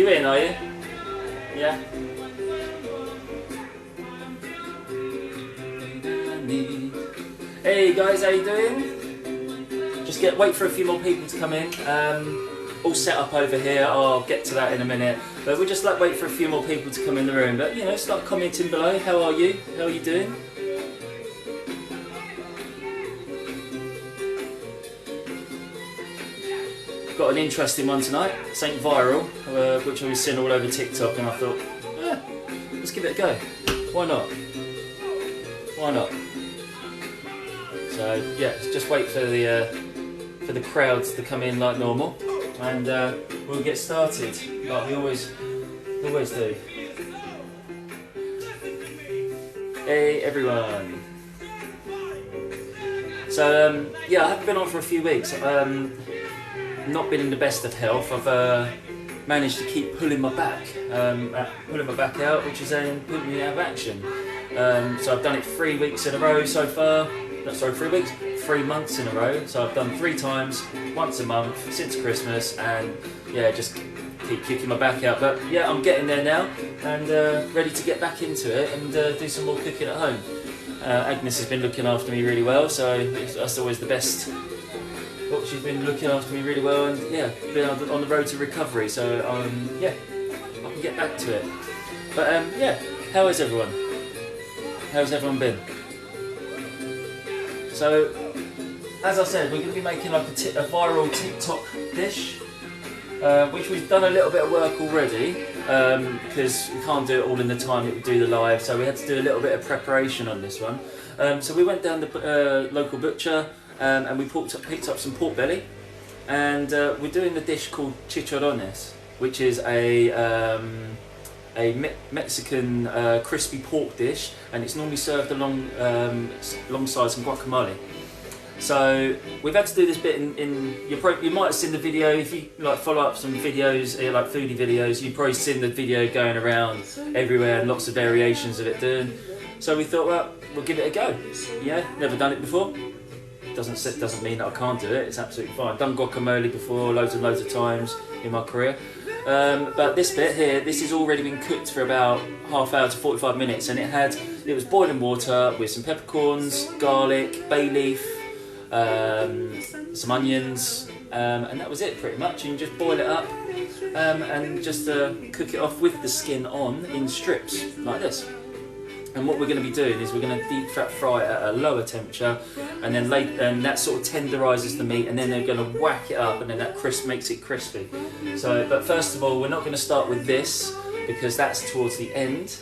You in, are you? Yeah. Hey guys, how you doing? Just wait for a few more people to come in. All set up over here. I'll get to that in a minute. But we just wait for a few more people to come in the room. But you know, start commenting below. How are you? How are you doing? Got an interesting one tonight. It's ain't viral, which I was seeing all over TikTok, and I thought, let's give it a go. Why not? Why not? So yeah, just wait for the crowds to come in like normal, and we'll get started like we always do. Hey everyone. So yeah, I haven't been on for a few weeks. Not been in the best of health. I've managed to keep pulling my back out, which is then putting me out of action. So I've done it 3 weeks in a row so far. No, sorry, 3 weeks, 3 months in a row. So I've done 3 times, once a month since Christmas, and yeah, just keep kicking my back out. But yeah, I'm getting there now, and ready to get back into it and do some more cooking at home. Agnes has been looking after me really well, so that's always the best. Well, she's been looking after me really well, and yeah, been on the road to recovery. So yeah, I can get back to it. But yeah, how is everyone? How's everyone been? So, as I said, we're going to be making like a viral TikTok dish, which we've done a little bit of work already, because we can't do it all in the time that we do the live, so we had to do a little bit of preparation on this one. So we went down the local butcher, and we picked up some pork belly, and we're doing the dish called Chicharones, which is a Mexican crispy pork dish, and it's normally served alongside some guacamole. So we've had to do this bit in you might have seen the video. If you follow up some videos, like foodie videos, you've probably seen the video going around everywhere and lots of variations of it doing. So we thought, well, we'll give it a go. Yeah, never done it before. Doesn't mean that I can't do it. It's absolutely fine. I've done guacamole before loads of times in my career. But this bit here, this has already been cooked for about half hour to 45 minutes, and it was boiling water with some peppercorns, garlic, bay leaf, some onions, and that was it pretty much. And you just boil it up and just cook it off with the skin on in strips like this. And what we're going to be doing is we're going to deep fry it at a lower temperature, and then that sort of tenderises the meat, and then they're going to whack it up, and then that makes it crispy. So, but first of all, we're not going to start with this because that's towards the end.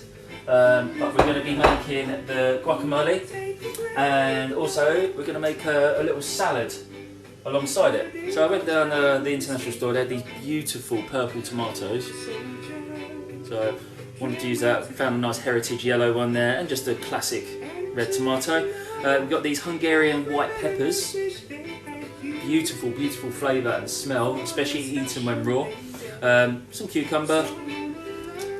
But we're going to be making the guacamole, and also we're going to make a little salad alongside it. So I went down the international store. They had these beautiful purple tomatoes. So wanted to use that, found a nice heritage yellow one there, and just a classic red tomato. We've got these Hungarian white peppers, beautiful, beautiful flavour and smell, especially eaten when raw. Some cucumber,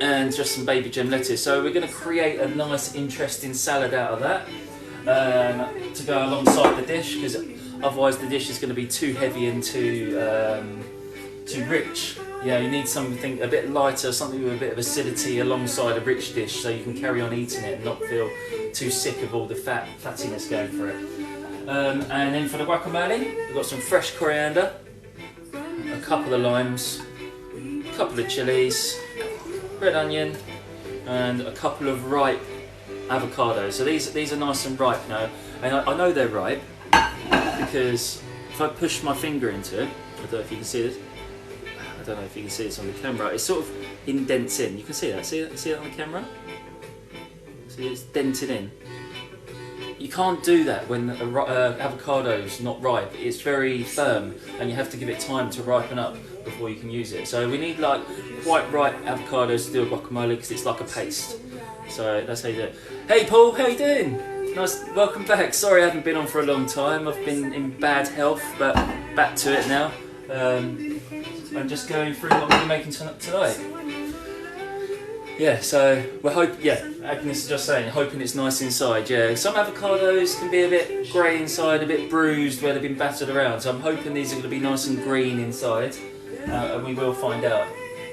and just some baby gem lettuce. So we're going to create a nice, interesting salad out of that to go alongside the dish, because otherwise the dish is going to be too heavy and too rich. Yeah, you need something a bit lighter, something with a bit of acidity alongside a rich dish, so you can carry on eating it and not feel too sick of all the fattiness going for it. And then for the guacamole, we've got some fresh coriander, a couple of limes, a couple of chilies, red onion, and a couple of ripe avocados. So these are nice and ripe now, and I know they're ripe because if I push my finger into it, I don't know if you can see this. I don't know if you can see this on the camera. It sort of indents in. You can see that. See that on the camera? See, it's dented in. You can't do that when avocado's not ripe. It's very firm, and you have to give it time to ripen up before you can use it. So we need like quite ripe avocados to do a guacamole, because it's like a paste. So that's how you do it. Hey Paul, how you doing? Nice, welcome back. Sorry I haven't been on for a long time. I've been in bad health, but back to it now. I'm just going through what we're making tonight. Yeah, so Agnes is just saying, hoping it's nice inside. Yeah, some avocados can be a bit grey inside, a bit bruised where they've been battered around. So I'm hoping these are going to be nice and green inside, and we will find out.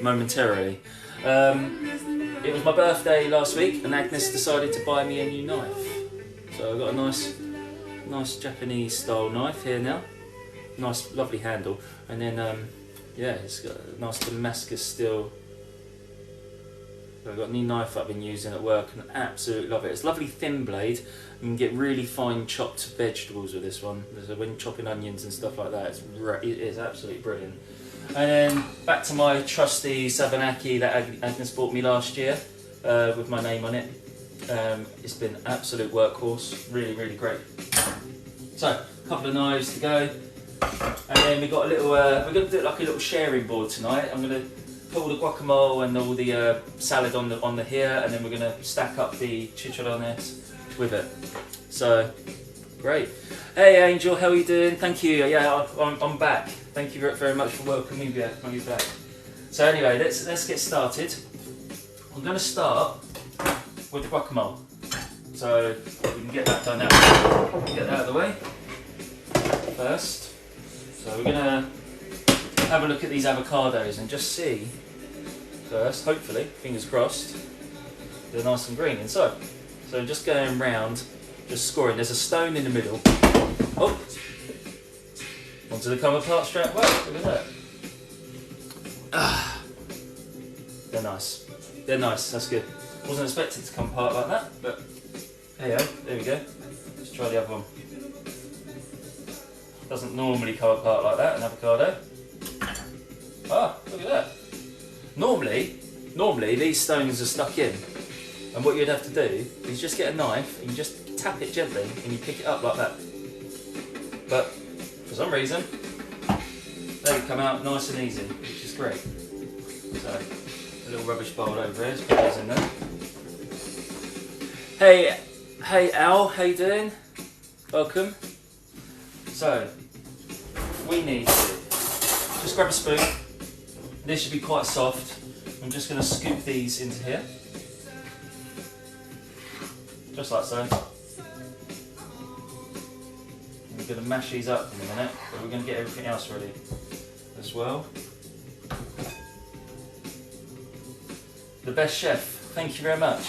momentarily. It was my birthday last week, and Agnes decided to buy me a new knife. So I've got a nice Japanese style knife here now. Nice, lovely handle, and then yeah, it's got a nice Damascus steel. So I've got a new knife I've been using at work, and I absolutely love it. It's a lovely thin blade. You can get really fine chopped vegetables with this one. So when chopping onions and stuff like that, it's absolutely brilliant. And then back to my trusty Sabanaki that Agnes bought me last year with my name on it. It's been absolute workhorse, really great. So a couple of knives to go, and then we got a little. We're going to do it like a little sharing board tonight. I'm going to put all the guacamole and all the salad on the here, and then we're going to stack up the chicharrones with it. So great. Hey Angel, how are you doing? Thank you. Yeah, I'm back. Thank you very much for welcoming me back. So anyway, let's get started. I'm going to start with the guacamole. So we can get that done out. Get that out of the way first. So we're going to have a look at these avocados and just see first, hopefully, fingers crossed, they're nice and green inside. So just going round, just scoring. There's a stone in the middle. Oh! Wanted to come apart straight away. Look at that. Ah, they're nice. They're nice. That's good. Wasn't expected to come apart like that, but there you go. There we go. Let's try the other one. Doesn't normally come apart like that, an avocado. Ah, look at that. Normally these stones are stuck in, and what you'd have to do is just get a knife and you just tap it gently and you pick it up like that. But for some reason, they come out nice and easy, which is great. So, a little rubbish bowl over here, let's put those in there. Hey Al, how you doing? Welcome. So, we need to just grab a spoon. This should be quite soft. I'm just going to scoop these into here. Just like so. We're going to mash these up in a minute, but we're going to get everything else ready as well. The best chef, thank you very much.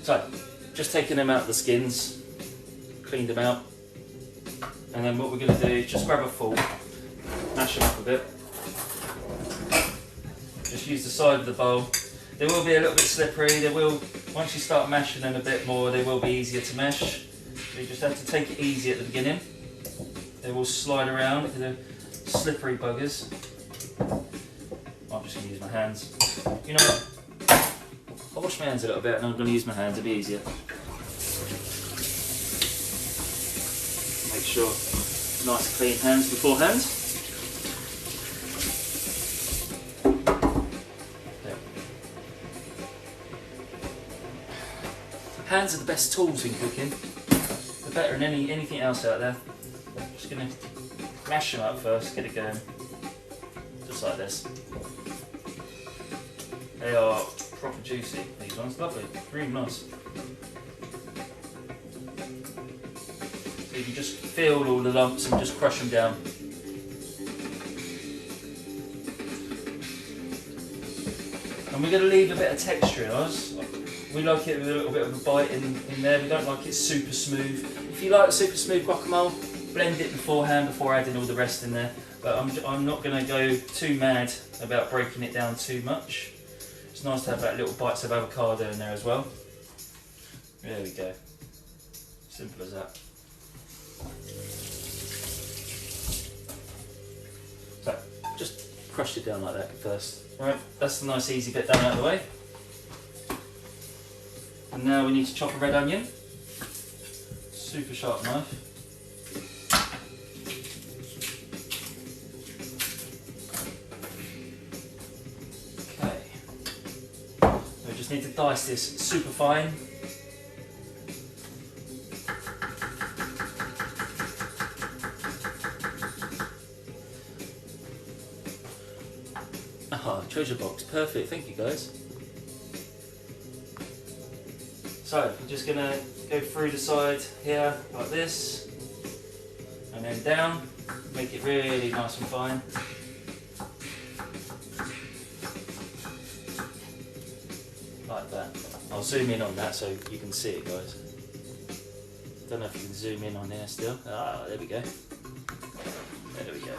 So, just taking them out of the skins, cleaned them out, and then what we're going to do is just grab a fork, mash them up a bit. Just use the side of the bowl. They will be a little bit slippery. They will, once you start mashing them a bit more, they will be easier to mash. So you just have to take it easy at the beginning. They will slide around because they're slippery buggers. I'm just going to use my hands. You know what? I'll wash my hands a little bit and I'm going to use my hands, it'll be easier. Make sure nice clean hands beforehand. Hands are the best tools in cooking. They're better than anything else out there. Just going to mash them up first, get it going. Just like this. They are proper juicy, these ones. Lovely, really nice. So you can just feel all the lumps and just crush them down. And we're going to leave a bit of texture in ours. We like it with a little bit of a bite in there. We don't like it super smooth. If you like super smooth guacamole, blend it beforehand before adding all the rest in there. But I'm not going to go too mad about breaking it down too much. It's nice to have that little bites of avocado in there as well. There we go. Simple as that. So, just crush it down like that first. Right, that's the nice easy bit done out of the way. And now we need to chop a red onion. Super sharp knife. Okay. So we just need to dice this super fine. Ah, treasure box, perfect, thank you guys. So, I'm just going to go through the side here like this, and then down. Make it really nice and fine. Like that. I'll zoom in on that so you can see it, guys. Don't know if you can zoom in on there still. Ah, there we go. There we go.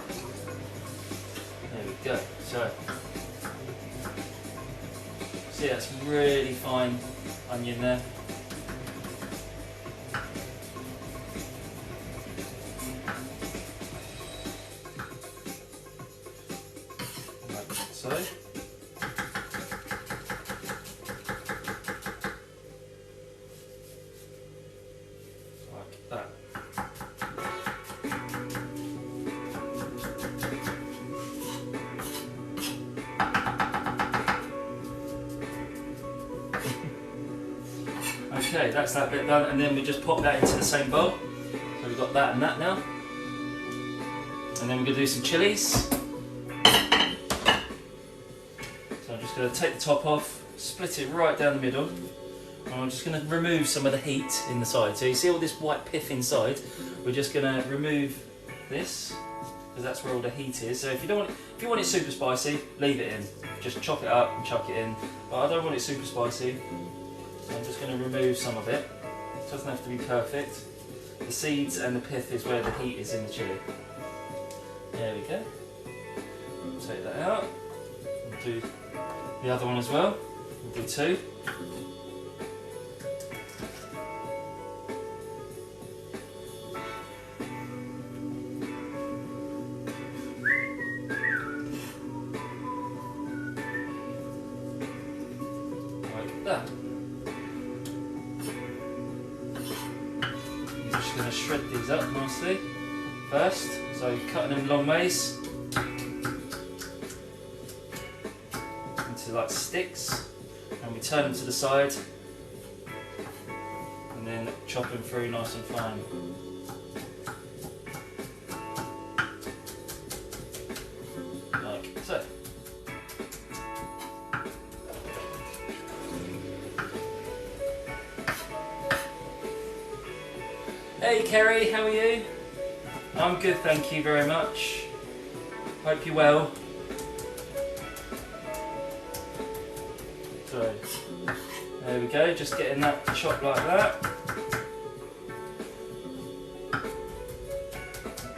There we go. So, see, that's really fine onion there. Like so. Like that. Okay, that's that bit done, and then we just pop that into the same bowl. So we've got that and that now. And then we're going to do some chilies. So I'm just going to take the top off, split it right down the middle. And I'm just going to remove some of the heat in the side. So you see all this white pith inside? We're just going to remove this, because that's where all the heat is. So if you want it super spicy, leave it in. Just chop it up and chuck it in. But I don't want it super spicy. So I'm just going to remove some of it. It doesn't have to be perfect. The seeds and the pith is where the heat is in the chilli. There we go. Take that out. We'll do the other one as well. We'll do two. Like that. I'm just going to shred these up nicely first, so cutting them long ways into like sticks, and we turn them to the side and then chop them through nice and fine. Like so. Hey Kerry, how are you? I'm good, thank you very much. Hope you're well. So, there we go, just getting that chopped like that.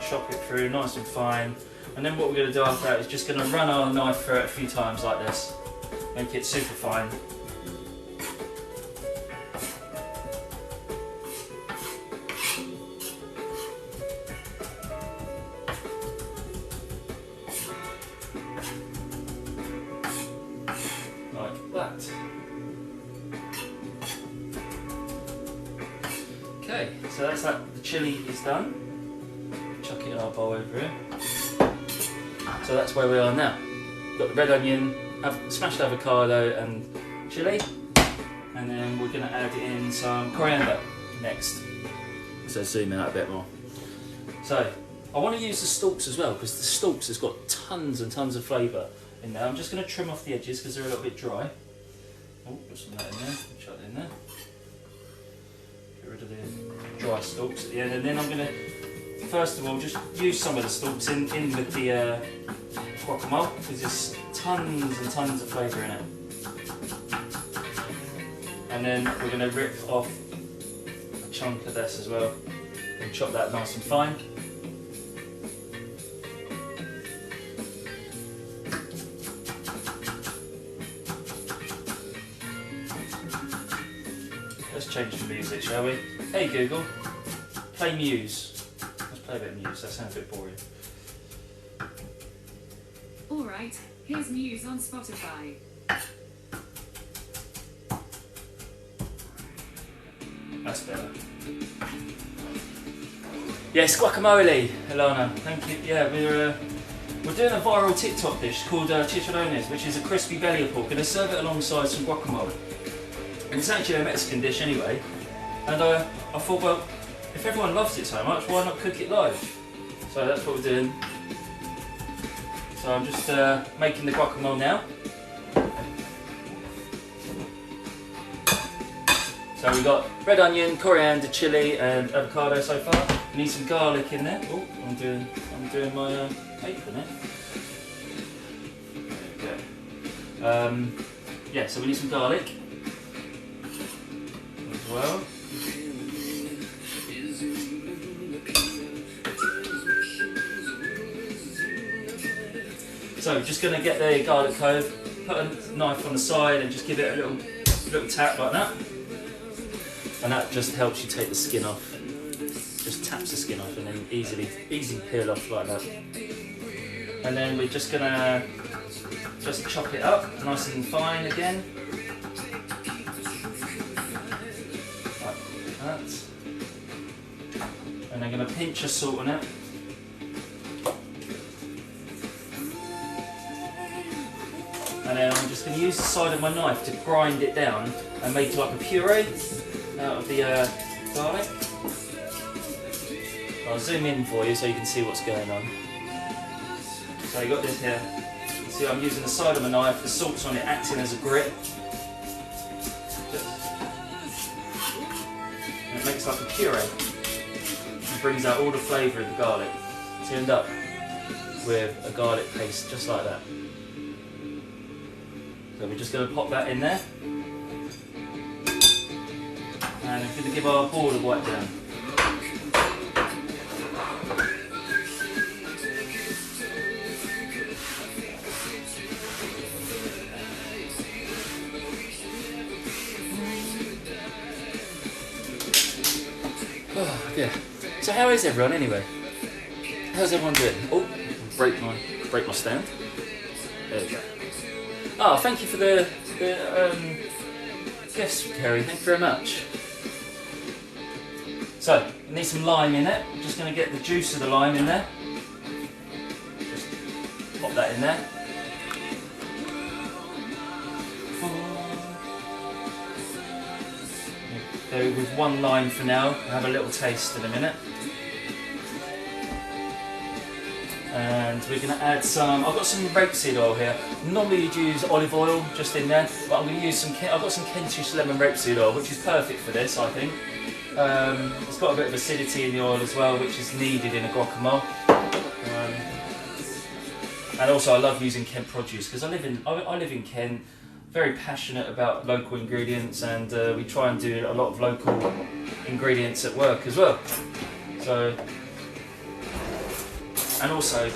Chop it through nice and fine. And then what we're going to do after that is just going to run our knife through it a few times like this. Make it super fine. Like that. Okay, so that's that. The chilli is done. Chuck it in our bowl over here. So that's where we are now. Got the red onion, smashed avocado and chilli, and then we're going to add in some coriander next. So zoom in out a bit more. So I want to use the stalks as well, because the stalks has got tons and tons of flavour in there. I'm just going to trim off the edges because they're a little bit dry. Oh, put some of that in there, chuck that in there. Get rid of the dry stalks at the end, and then I'm going to, first of all, just use some of the stalks in with the guacamole, because there's tons and tons of flavour in it. And then we're going to rip off a chunk of this as well and chop that nice and fine. Let's change the music, shall we? Hey Google, play Muse. Let's play a bit of Muse, that sounds a bit boring. Alright, here's Muse on Spotify. That's better. Yes, guacamole, Ilana, thank you. Yeah, we're doing a viral TikTok dish called Chicharones, which is a crispy belly of pork, and I serve it alongside some guacamole. And it's actually a Mexican dish anyway, and I thought, well, if everyone loves it so much, why not cook it live? So that's what we're doing. So I'm just making the guacamole now. So we've got red onion, coriander, chilli and avocado so far. We need some garlic in there. Oh, I'm doing my apron here. There we go. Yeah, so we need some garlic as well. So we're just going to get the garlic clove, put a knife on the side and just give it a little tap like that. And that just helps you take the skin off. Just taps the skin off and then easy peel off like that. And then we're just going to just chop it up nice and fine again. Like that. And I'm going to pinch of salt on it. And then I'm just going to use the side of my knife to grind it down and make like a puree out of the garlic. I'll zoom in for you so you can see what's going on. So you got this here. You can see I'm using the side of my knife, the salt's on it acting as a grit. And it makes like a puree. It brings out all the flavour of the garlic. So you end up with a garlic paste just like that. So we're just going to pop that in there. And we're going to give our board a wipe down. Oh, yeah. So how is everyone anyway? How's everyone doing? Oh, break my stand. There we go. Oh, thank you for the gifts, Kerry. Thank you very much. So, we need some lime in it. I'm just going to get the juice of the lime in there. Just pop that in there. Go with one lime for now. I'll have a little taste in a minute. And we're going to add some, I've got some rapeseed oil here. Normally you'd use olive oil just in there, but I'm going to use some, I've got some Kentish lemon rapeseed oil, which is perfect for this, I think. It's got a bit of acidity in the oil as well, which is needed in a guacamole. And also I love using Kent produce, because I live in Kent, very passionate about local ingredients, and we try and do a lot of local ingredients at work as well. So, and also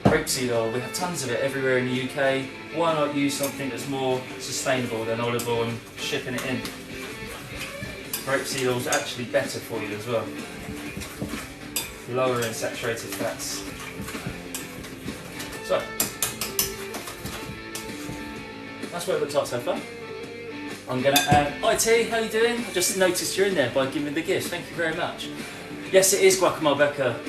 rapeseed oil, we have tons of it everywhere in the UK. Why not use something that's more sustainable than olive oil and shipping it in? Rapeseed oil is actually better for you as well. Lower in saturated fats. So, that's what it looks like so far. I'm going to add, hi T, how you doing? I just noticed you're in there by giving me the gifts, thank you very much. Yes, it is guacamole, Becca.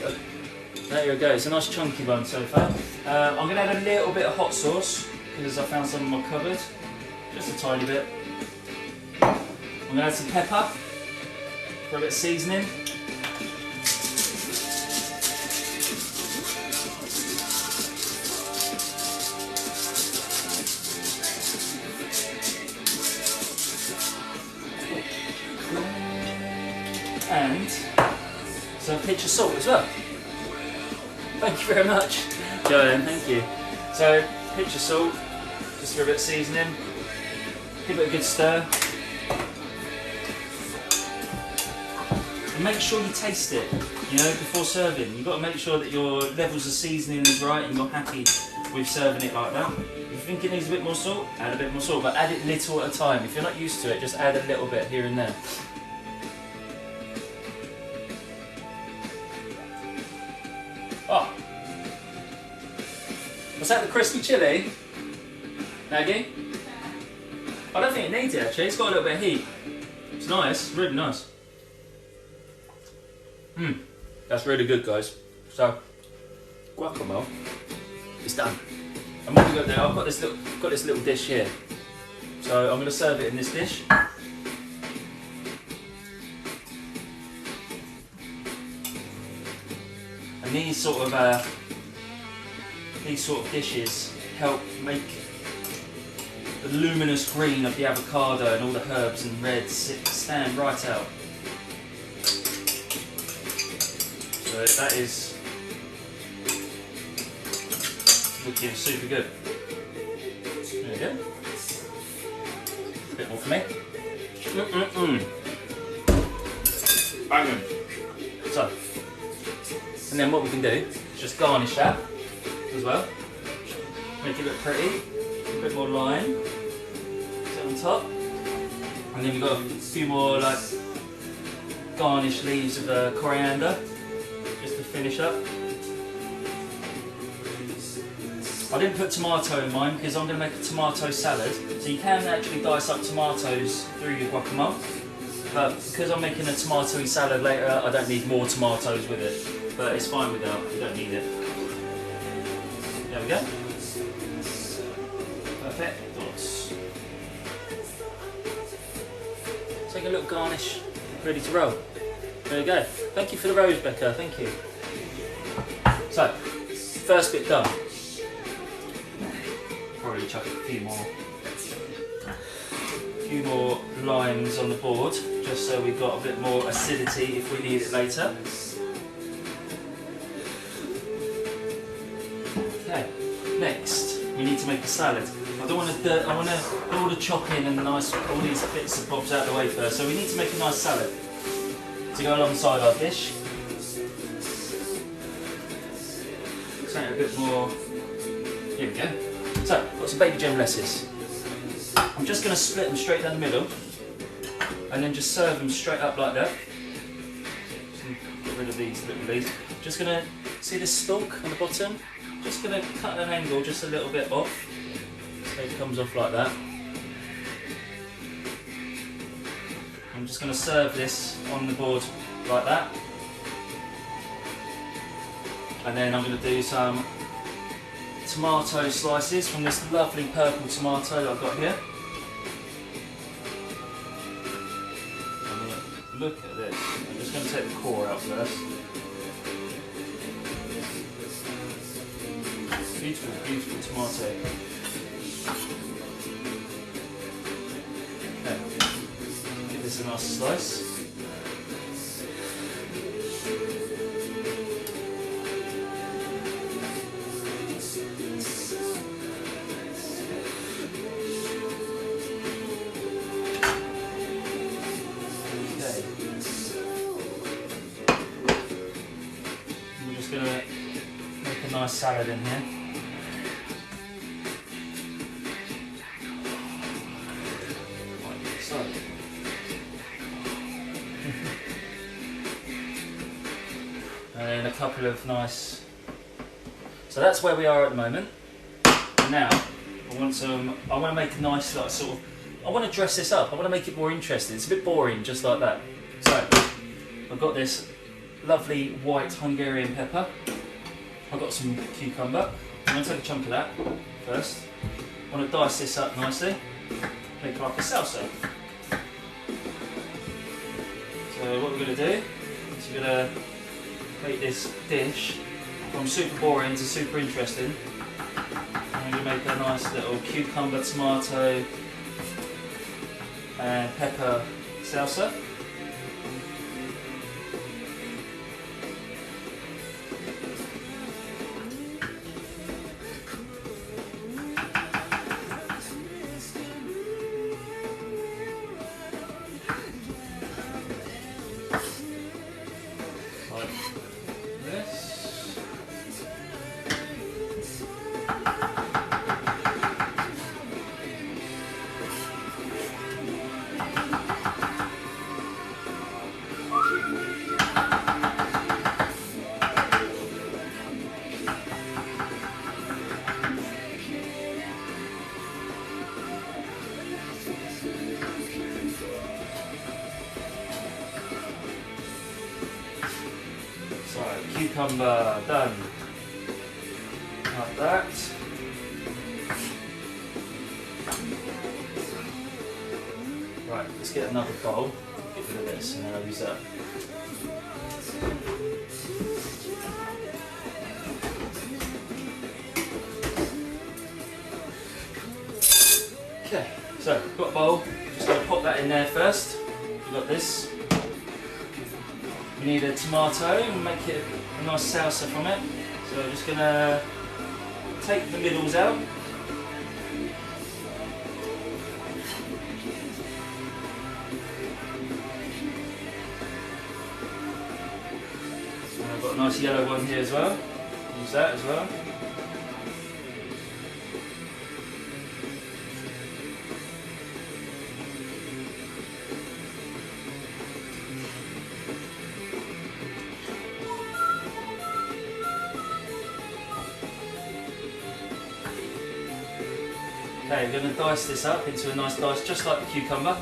There you go, it's a nice chunky one so far. I'm going to add a little bit of hot sauce, because I found some in my cupboard. Just a tiny bit. I'm going to add some pepper, for a bit of seasoning. And some pinch of salt as well. Thank you very much, Joanne, thank you. So, pinch of salt, just for a bit of seasoning. Give it a good stir. And make sure you taste it, you know, before serving. You've got to make sure that your levels of seasoning is right and you're happy with serving it like that. If you think it needs a bit more salt, add a bit more salt, but add it little at a time. If you're not used to it, just add a little bit here and there. Oh, was that the crispy chilli, Maggie? I don't think it needs it actually, it's got a little bit of heat. It's nice, really nice. That's really good, guys. So, guacamole is done. And what we got there, I've got this little dish here. So I'm going to serve it in this dish. And these sort of dishes help make the luminous green of the avocado and all the herbs and reds stand right out. So that is looking super good. There we go. A bit more for me. Banging. So, and then what we can do is just garnish that as well. Make it look pretty. A bit more lime. Sit on top. And then we've got a few more like garnish leaves of coriander just to finish up. I didn't put tomato in mine because I'm going to make a tomato salad. So you can actually dice up tomatoes through your guacamole. But because I'm making a tomatoey salad later, I don't need more tomatoes with it. But it's fine without, you don't need it. There we go. Perfect. Dots. Take a little garnish, ready to roll. There we go. Thank you for the rose, Becca, thank you. So, first bit done. Probably chuck a few more limes on the board, just so we've got a bit more acidity if we need it later. Okay, next we need to make a salad. I want to do all the chopping and all these bits and bobs out of the way first. So we need to make a nice salad to go alongside our dish. Something a bit more. Here we go. So, got some baby gem lettuce. I'm just going to split them straight down the middle and then just serve them straight up like that. Get rid of these little leaves. Just going to see this stalk on the bottom. Just going to cut an angle just a little bit off so it comes off like that. I'm just going to serve this on the board like that. And then I'm going to do some tomato slices from this lovely purple tomato that I've got here. Look at this. I'm just going to take the core out first. Beautiful, beautiful tomato. Okay. Give this a nice slice. Nice salad in here. Like so. And then a couple of nice. So that's where we are at the moment. And now I want to make a nice like sort of. I want to dress this up. I want to make it more interesting. It's a bit boring, just like that. So I've got this lovely white Hungarian pepper. I've got some cucumber. I'm going to take a chunk of that first. I want to dice this up nicely, make like a salsa. So what we're going to do is we're going to make this dish from super boring to super interesting. I'm going to make a nice little cucumber, tomato and pepper salsa. Cucumber done. Like that. Right, let's get another bowl. Get rid of this and then I'll use that. Okay. So, we've got a bowl, just going to pop that in there first. We've got this. We need a tomato and make it a nice salsa from it. So I'm just going to take the middles out. And I've got a nice yellow one here as well. Use that as well. Okay, we're going to dice this up into a nice dice, just like the cucumber.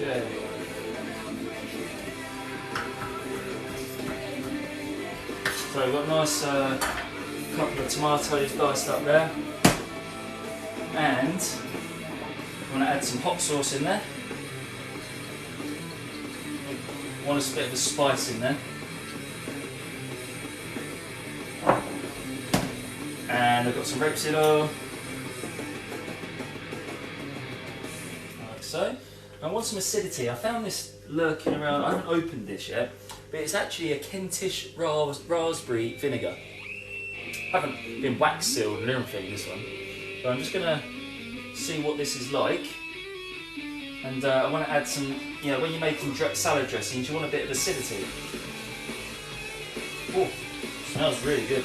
Okay. So we've got a nice couple of tomatoes diced up there, and I'm going to add some hot sauce in there. I want a bit of a spice in there, and I've got some rapeseed oil, like so. I want some acidity. I found this lurking around. I haven't opened this yet, but it's actually a Kentish raspberry vinegar. I haven't been wax sealed and everything, this one. So I'm just going to see what this is like. And I want to add some, you know, when you're making salad dressings, you want a bit of acidity. Oh, smells really good.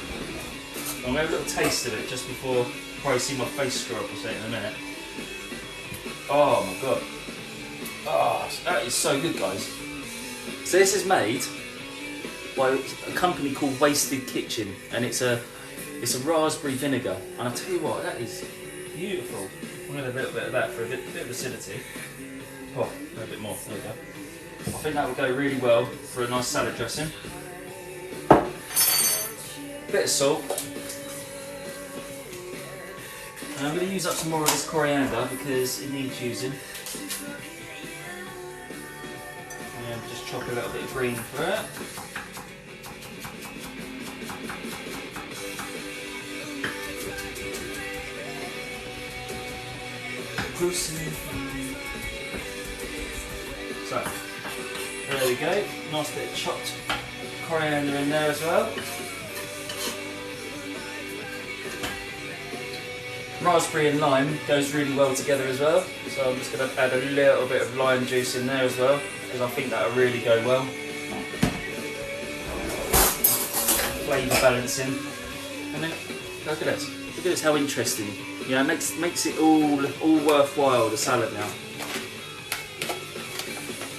I'm going to have a little taste of it just before you probably see my face screw up or something in a minute. Oh my god. Oh, that is so good, guys. So this is made by a company called Wasted Kitchen, and it's a raspberry vinegar. And I tell you what, that is beautiful. I'm going to have a little bit of that for a bit of acidity. Oh, a little bit more. There we go. I think that will go really well for a nice salad dressing. Bit of salt. And I'm going to use up some more of this coriander because it needs using. And just chop a little bit of green for it. So, there we go. Nice bit of chopped coriander in there as well. Raspberry and lime goes really well together as well, so I'm just going to add a little bit of lime juice in there as well, because I think that'll really go well. Flavour balancing, and then look at this. Look at this, how interesting. Yeah, it makes it all worthwhile, the salad now.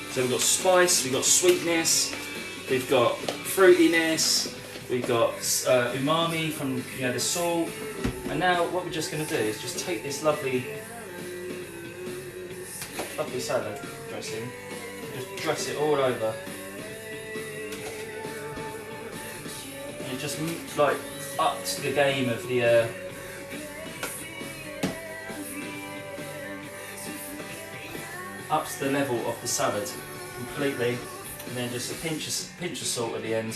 So we've got spice, we've got sweetness, we've got fruitiness, we've got umami from the salt. And now what we're just going to do is just take this lovely salad dressing and just dress it all over. And it just like ups the game of the ups the level of the salad completely, and then just a pinch of salt at the end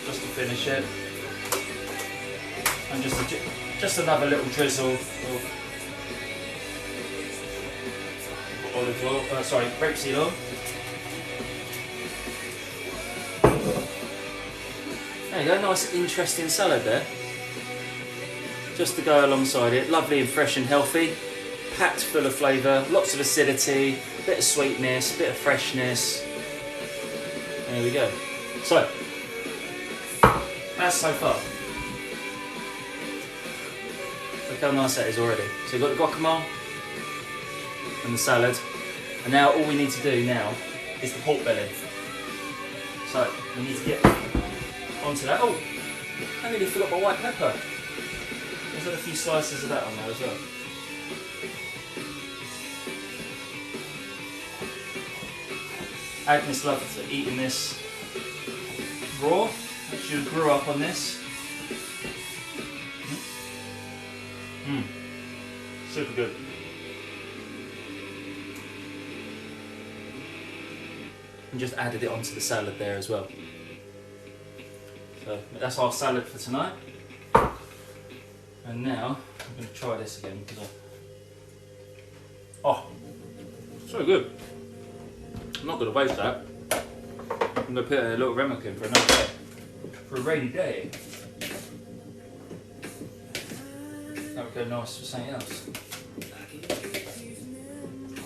just to finish it. And just another little drizzle of olive oil, rapeseed oil. There you go, nice interesting salad there. Just to go alongside it, lovely and fresh and healthy, packed full of flavour, lots of acidity, bit of sweetness, bit of freshness. There we go. So, that's so far. Look how nice that is already. So we've got the guacamole and the salad, and now all we need to do now is the pork belly. So we need to get onto that. Oh, I nearly forgot my white pepper. There's a few slices of that on there as well. Agnes loved eating this raw. She grew up on this. Super good. And just added it onto the salad there as well. So that's our salad for tonight. And now I'm going to try this again because oh, so good. I'm not going to waste that. I'm going to put a little ramekin for another day, for a rainy day. That would go nice for something else.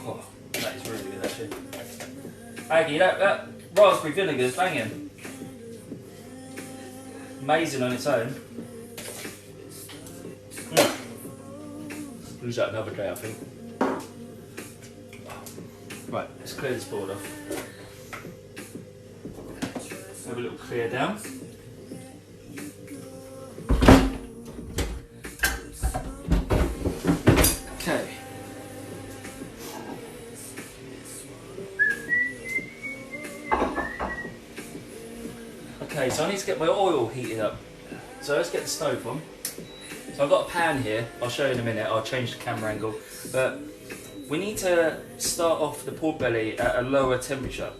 Oh, that is really good actually. Aggie, that raspberry vinegar is banging. Amazing on its own. Lose that another day, I think. Right, let's clear this board off. Have a little clear down. Okay. Okay, so I need to get my oil heated up. So let's get the stove on. So I've got a pan here, I'll show you in a minute, I'll change the camera angle. But we need to start off the pork belly at a lower temperature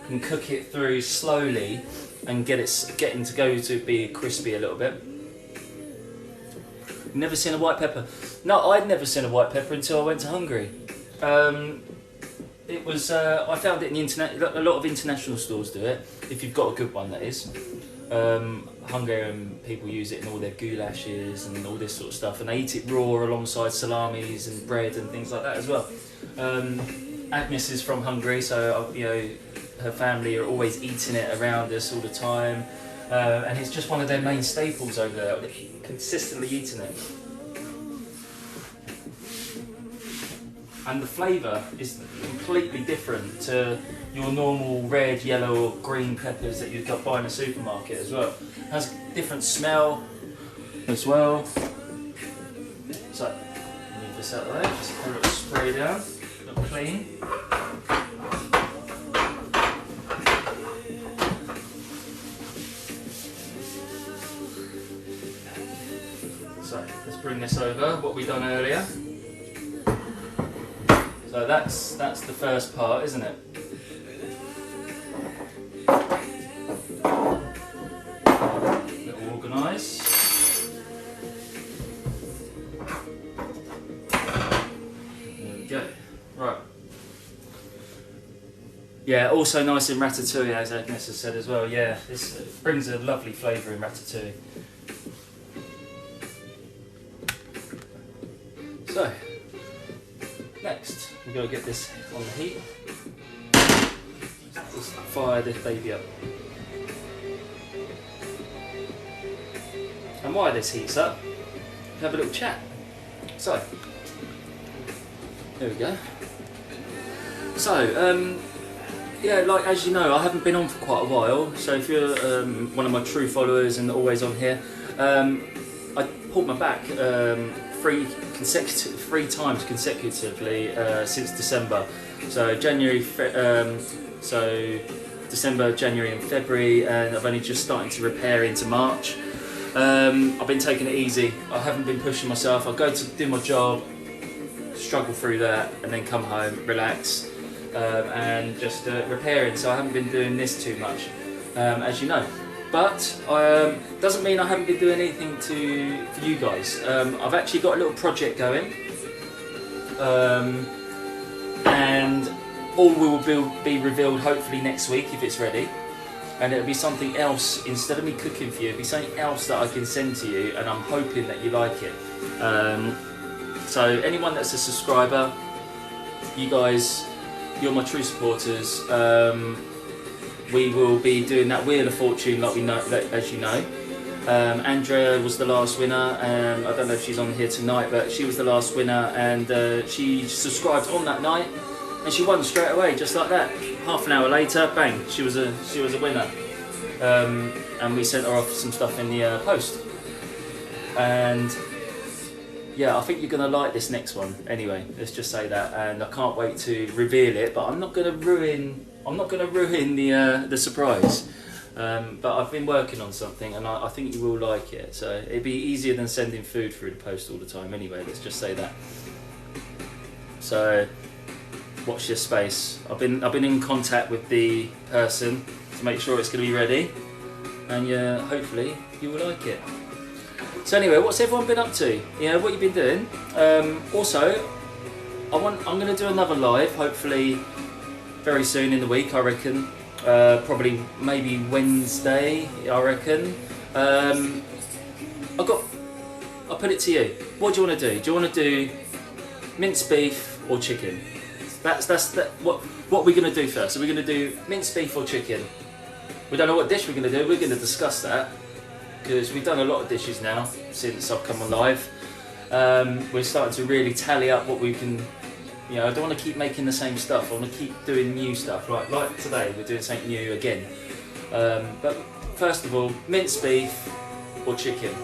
and cook it through slowly and getting to go to be crispy a little bit. Never seen a white pepper. No, I'd never seen a white pepper until I went to Hungary. It was I found it in the internet. A lot of international stores do it. If you've got a good one, that is. Hungarian people use it in all their goulashes and all this sort of stuff, and they eat it raw alongside salamis and bread and things like that as well. Agnes is from Hungary, so you know her family are always eating it around us all the time, and it's just one of their main staples over there. They're consistently eating it. And the flavour is completely different to your normal red, yellow or green peppers that you'd buy in a supermarket as well. It has different smell as well. So, move this out of the way, just put a little spray down, a little clean. So, let's bring this over, what we done earlier. So that's the first part, isn't it? A little organised. There we go. Right. Yeah, also nice in ratatouille, as Agnes has said as well. Yeah, this brings a lovely flavour in ratatouille. So, next, we've got to get this on the heat. Let's fire this baby up. And while this heats up, we'll have a little chat. So, there we go. So, yeah, like as you know, I haven't been on for quite a while. So if you're one of my true followers and always on here, I pulled my back three times consecutively since December. So December, January and February, and I've only just started to repair into March. I've been taking it easy. I haven't been pushing myself. I go to do my job, struggle through that, and then come home, relax, and just repairing. So I haven't been doing this too much, as you know. But doesn't mean I haven't been doing anything for you guys. I've actually got a little project going, and all will be revealed hopefully next week if it's ready. And it'll be something else, instead of me cooking for you, it'll be something else that I can send to you, and I'm hoping that you like it. So anyone that's a subscriber, you guys, you're my true supporters. We will be doing that Wheel of Fortune like we know, as you know. Andrea was the last winner. I don't know if she's on here tonight, but she was the last winner, and she subscribed on that night, and she won straight away, just like that. half an hour later, bang, she was a winner. And we sent her off some stuff in the post. And yeah, I think you're gonna like this next one. Anyway, let's just say that, and I can't wait to reveal it. But I'm not gonna ruin the surprise. But I've been working on something, and I think you will like it. So it'd be easier than sending food through the post all the time. Anyway, let's just say that. So watch this space. I've been in contact with the person to make sure it's gonna be ready, and yeah, hopefully you will like it. So anyway, what's everyone been up to? You know, what you've been doing. Also, I'm going to do another live, hopefully very soon in the week, I reckon. Probably maybe Wednesday, I reckon. I'll put it to you. What do you want to do? Do you want to do minced beef or chicken? That's what we're going to do first. So we're going to do minced beef or chicken. We don't know what dish we're going to do. We're going to discuss that, because we've done a lot of dishes now since I've come on live. We're starting to really tally up what we can, you know, I don't want to keep making the same stuff. I want to keep doing new stuff. Like today, we're doing something new again. But first of all, minced beef or chicken.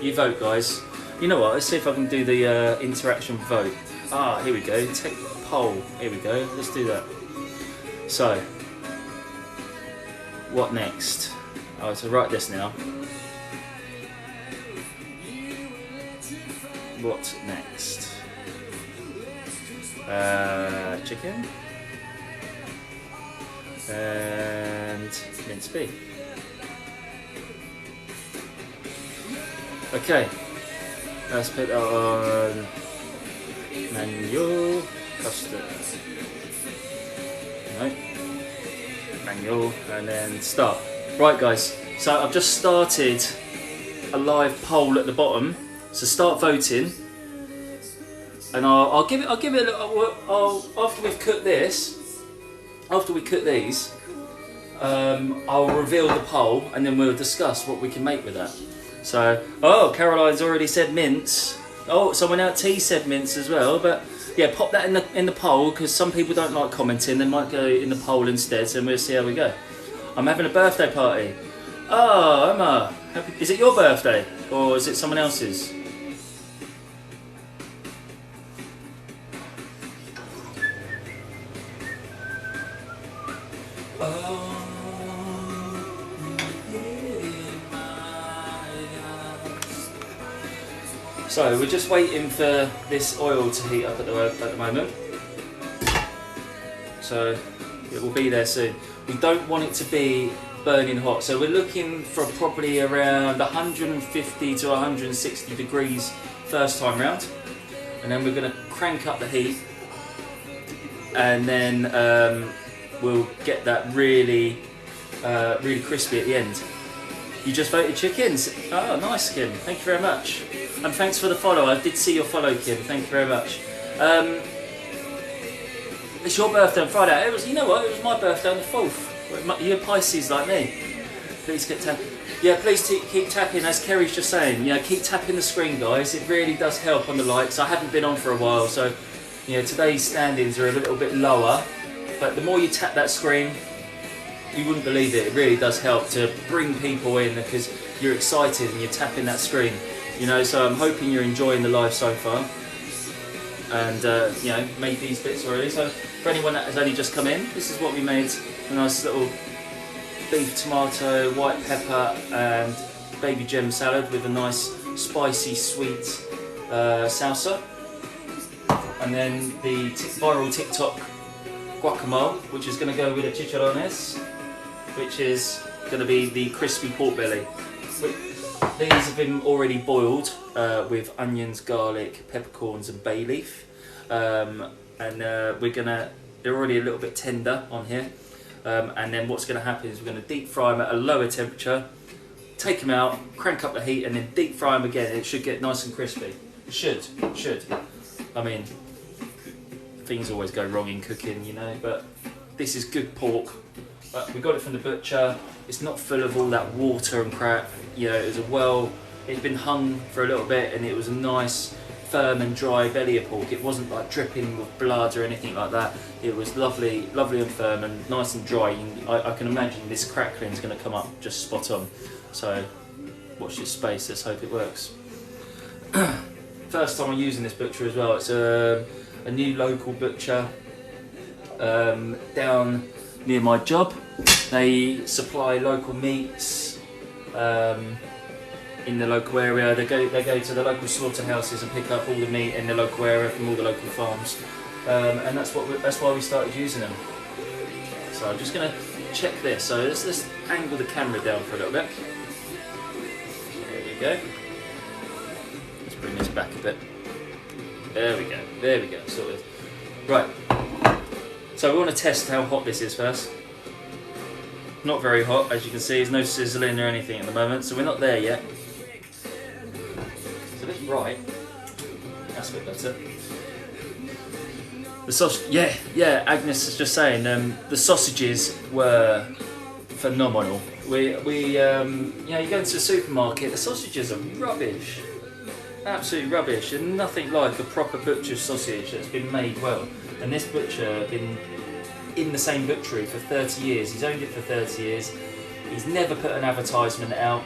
You vote, guys. You know what, let's see if I can do the interaction vote. Ah, here we go, take poll. Here we go, let's do that. So, what next? Oh, so write this now. What next? Chicken and minced beef. Okay, let's put that on manual custard. No, manual, and then start. Right guys, so I've just started a live poll at the bottom, so start voting, and I'll give it a little, after we've cooked this, after we cook these, I'll reveal the poll, and then we'll discuss what we can make with that. So, oh, Caroline's already said mince. Oh, someone out T said mince as well, but yeah, pop that in the poll, because some people don't like commenting, they might go in the poll instead, so we'll see how we go. I'm having a birthday party. Oh, Emma, is it your birthday or is it someone else's? So we're just waiting for this oil to heat up at the moment. So it will be there soon. We don't want it to be burning hot, so we're looking for probably around 150 to 160 degrees first time round, and then we're going to crank up the heat, and then we'll get that really crispy at the end. You just voted chickens. Oh, nice, Kim. Thank you very much, and thanks for the follow. I did see your follow, Kim. Thank you very much. It's your birthday on Friday. It was, you know what? It was my birthday on the 4th. You're Pisces like me. Please keep tapping. Yeah, please keep tapping. As Kerry's just saying, you know, keep tapping the screen, guys. It really does help on the likes. I haven't been on for a while, so you know today's standings are a little bit lower. But the more you tap that screen, you wouldn't believe it. It really does help to bring people in because you're excited and you're tapping that screen. You know, so I'm hoping you're enjoying the live so far. And you know, made these bits already. So for anyone that has only just come in, this is what we made: a nice little beef, tomato, white pepper, and baby gem salad with a nice spicy sweet salsa. And then the viral TikTok guacamole, which is going to go with the chicharrones, which is going to be the crispy pork belly. These have been already boiled with onions, garlic, peppercorns and bay leaf, and they're already a little bit tender on here, and then what's going to happen is we're going to deep fry them at a lower temperature, take them out, crank up the heat, and then deep fry them again. It should get nice and crispy. It should. I mean, things always go wrong in cooking, you know, but this is good pork. We got it from the butcher. It's not full of all that water and crap. You know, it's been hung for a little bit, and it was a nice firm and dry belly of pork. It wasn't like dripping with blood or anything like that. It was lovely, lovely and firm and nice and dry. I can imagine this crackling is going to come up just spot on. So watch this space, let's hope it works. First time I'm using this butcher as well. It's a new local butcher down near my job. They supply local meats in the local area. They go to the local slaughterhouses and pick up all the meat in the local area from all the local farms, and that's why we started using them. So I'm just going to check this. So let's angle the camera down for a little bit. There we go. Let's bring this back a bit. There we go. There we go. Sorted. Right. So we want to test how hot this is first. Not very hot, as you can see. There's no sizzling or anything at the moment, so we're not there yet. It's a bit bright. That's a bit better. The sausage, yeah. Agnes is just saying the sausages were phenomenal. You know, you go into the supermarket, the sausages are rubbish, absolutely rubbish, and nothing like a proper butcher's sausage that's been made well. And this butcher been in the same butchery for 30 years. He's owned it for 30 years. He's never put an advertisement out.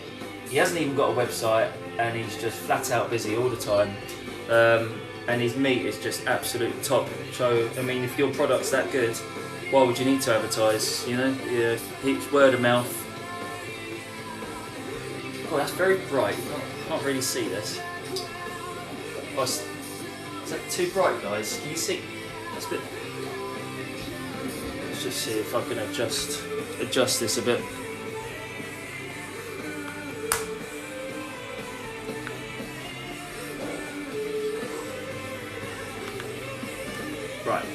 He hasn't even got a website, and he's just flat out busy all the time. And his meat is just absolute top. So, I mean, if your product's that good, why would you need to advertise? You know, it's word of mouth. Oh, that's very bright. Can't really see this. Oh, is that too bright, guys? Can you see? That's a bit. Let's just see if I can adjust this a bit. Right. I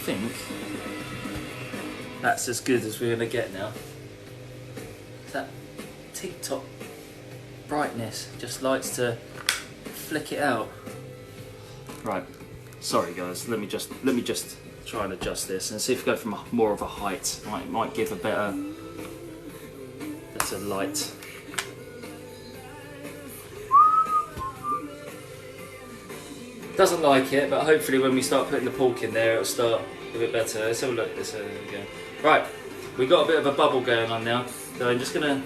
think that's as good as we're going to get now. That TikTok brightness just likes to flick it out. Right. Sorry guys, let me just try and adjust this and see if we go from more of a height. Might give a better light. Doesn't like it, but hopefully when we start putting the pork in there, it'll start a bit better. Let's have a look. Right, we've got a bit of a bubble going on now, so I'm just gonna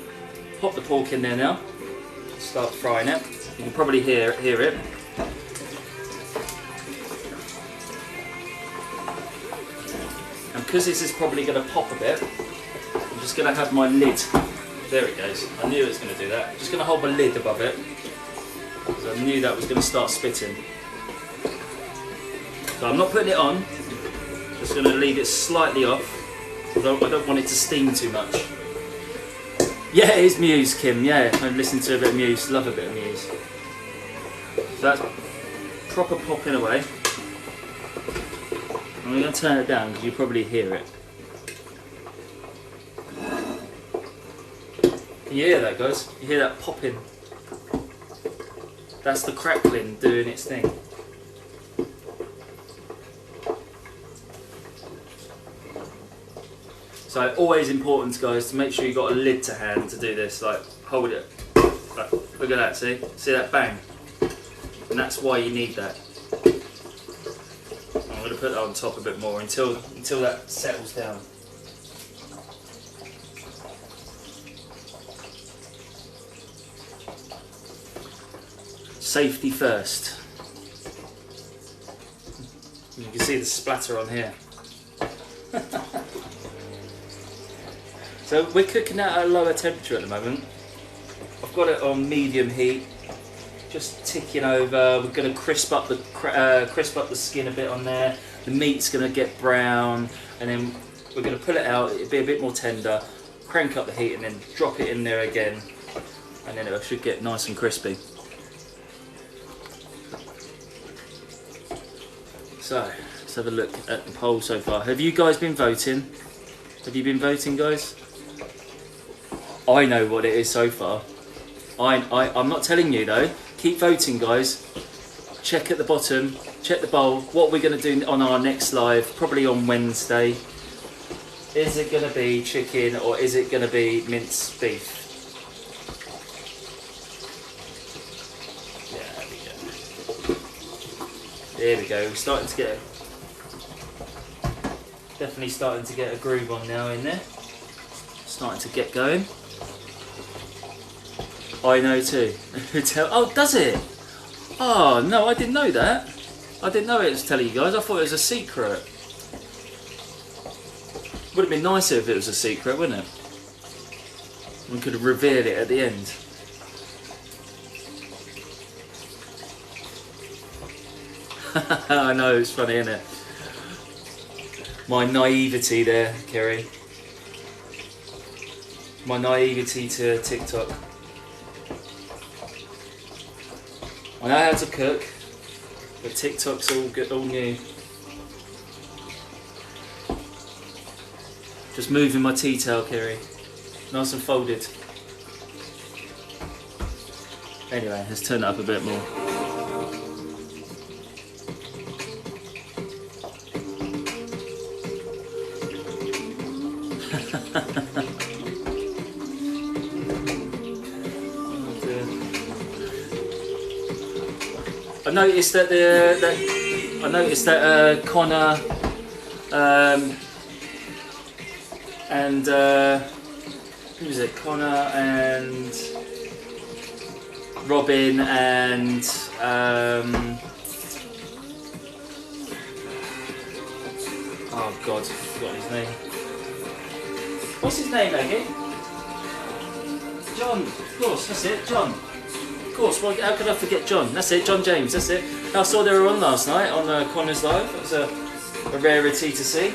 pop the pork in there now. Start frying it. You can probably hear it. And because this is probably going to pop a bit, I'm just going to have my lid. There it goes. I knew it was going to do that. I'm just going to hold my lid above it, because I knew that was going to start spitting. So I'm not putting it on. Just going to leave it slightly off. I don't want it to steam too much. Yeah, it is Muse, Kim. Yeah, I listen to a bit of Muse. Love a bit of Muse. So that's proper popping away. And we're going to turn it down because you probably hear it. Can you hear that, guys? You hear that popping? That's the crackling doing its thing. So always important, guys, to make sure you've got a lid to hand to do this. Like, hold it. Like, look at that, see? See that bang? And that's why you need that. I'm going to put that on top a bit more until that settles down. Safety first. You can see the splatter on here. So we're cooking at a lower temperature at the moment. I've got it on medium heat, just ticking over. We're going to crisp up the skin a bit on there. The meat's going to get brown, and then we're going to pull it out. It'll be a bit more tender. Crank up the heat, and then drop it in there again, and then it should get nice and crispy. So let's have a look at the poll so far. Have you guys been voting? Have you been voting, guys? I know what it is so far. I'm not telling you though. Keep voting, guys. Check at the bottom. Check the bowl. What we're going to do on our next live, probably on Wednesday. Is it going to be chicken or is it going to be minced beef? Yeah, there we go. There we go. We're starting to get definitely starting to get a groove on now in there. Starting to get going. I know too. Oh, does it? Oh no, I didn't know that. I didn't know it was telling you guys. I thought it was a secret. Would have been nicer if it was a secret, wouldn't it? We could have revealed it at the end. I know, it's funny, isn't it? My naivety there, Kerry. My naivety to TikTok. I know how to cook, but TikTok's all good, all new. Just moving my tea towel, Kerry. Nice and folded. Anyway, let's turn it up a bit more. I noticed that Connor and who was it? Connor and Robin and oh God, I forgot his name. What's his name again? John, of course, that's it, John. Of course, well, how could I forget John? That's it, John James, that's it. I saw they were on last night on Connor's Live. It was a rarity to see.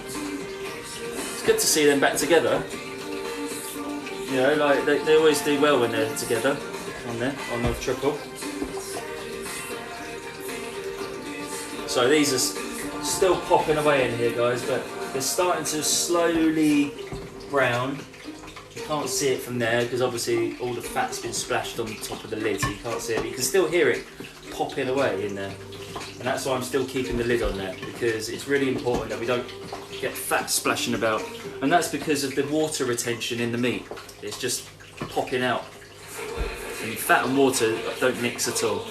It's good to see them back together. You know, like they always do well when they're together on there, on the triple. So these are still popping away in here, guys, but they're starting to slowly brown. You can't see it from there because obviously all the fat's been splashed on the top of the lid, so you can't see it. But you can still hear it popping away in there. And that's why I'm still keeping the lid on there, because it's really important that we don't get fat splashing about. And that's because of the water retention in the meat. It's just popping out. And fat and water don't mix at all.